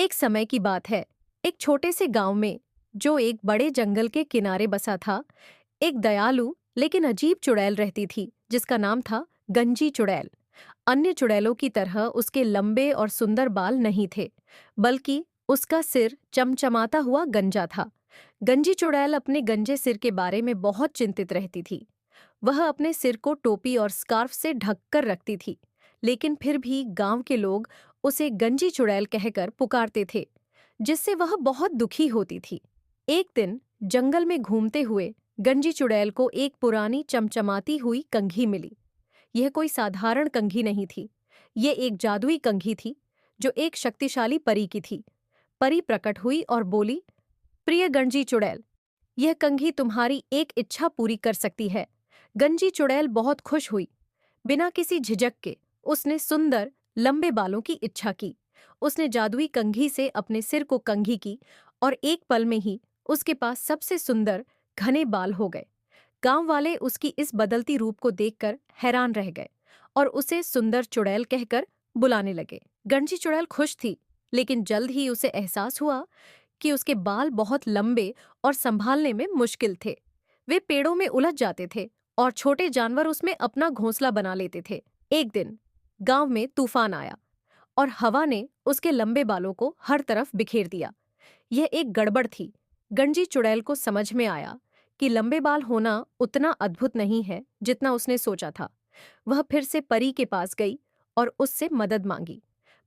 एक समय की बात है। एक छोटे से गांव में, जो एक बड़े जंगल के किनारे बसा था, एक दयालु लेकिन अजीब चुड़ैल रहती थी जिसका नाम था गंजी चुड़ैल। अन्य चुड़ैलों की तरह उसके लंबे और सुंदर बाल नहीं थे, बल्कि उसका सिर चमचमाता हुआ गंजा था। गंजी चुड़ैल अपने गंजे सिर के बारे में बहुत चिंतित रहती थी। वह अपने सिर को टोपी और स्कार्फ से ढककर रखती थी, लेकिन फिर भी गांव के लोग उसे गंजी चुड़ैल कहकर पुकारते थे, जिससे वह बहुत दुखी होती थी। एक दिन जंगल में घूमते हुए गंजी चुड़ैल को एक पुरानी चमचमाती हुई कंघी मिली। यह कोई साधारण कंघी नहीं थी। ये एक जादुई कंघी थी, जो एक शक्तिशाली परी की थी। परी प्रकट हुई और बोली, प्रिय गंजी चुड़ैल, यह कंघी तुम्हारी एक इच्छा पूरी कर सकती है। गंजी चुड़ैल बहुत खुश हुई। बिना किसी झिझक के उसने सुंदर लंबे बालों की इच्छा की। उसने जादुई कंघी से अपने सिर को कंघी की और एक पल में ही उसके पास सबसे सुंदर घने बाल हो गए। गांव वाले उसकी इस बदलती रूप को देखकर हैरान रह गए और उसे सुंदर चुड़ैल कहकर बुलाने लगे। गंजी चुड़ैल खुश थी, लेकिन जल्द ही उसे एहसास हुआ कि उसके बाल बहुत लंबे और संभालने में मुश्किल थे। वे पेड़ों में उलझ जाते थे और छोटे जानवर उसमें अपना घोंसला बना लेते थे। एक दिन गांव में तूफान आया और हवा ने उसके लंबे बालों को हर तरफ बिखेर दिया। यह एक गड़बड़ थी। गंजी चुड़ैल को समझ में आया कि लंबे बाल होना उतना अद्भुत नहीं है जितना उसने सोचा था। वह फिर से परी के पास गई और उससे मदद मांगी।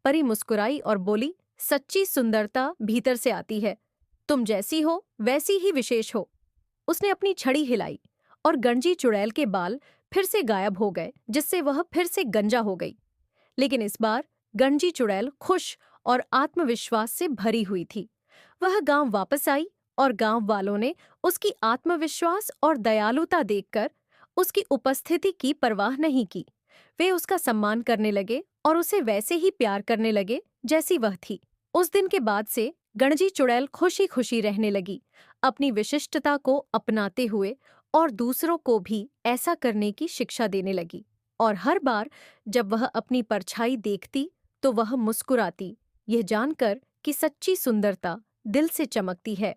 परी मुस्कुराई और बोली, सच्ची सुंदरता भीतर से आती है। तुम जैसी हो वैसी ही विशेष हो। उसने अपनी छड़ी हिलाई और गंजी चुड़ैल के बाल फिर से गायब हो गए, जिससे वह फिर से गंजा हो गई। लेकिन इस बार गंजी चुड़ैल खुश और आत्मविश्वास से भरी हुई थी। वह गांव वापस आई और गांव वालों ने उसकी आत्मविश्वास और दयालुता देखकर उसकी उपस्थिति की परवाह नहीं की। वे उसका सम्मान करने लगे और उसे वैसे ही प्यार करने लगे जैसी वह थी। उस दिन के बाद से गंजी चुड़ैल खुशी खुशी रहने लगी, अपनी विशिष्टता को अपनाते हुए और दूसरों को भी ऐसा करने की शिक्षा देने लगी। और हर बार जब वह अपनी परछाई देखती तो वह मुस्कुराती, यह जानकर कि सच्ची सुंदरता दिल से चमकती है।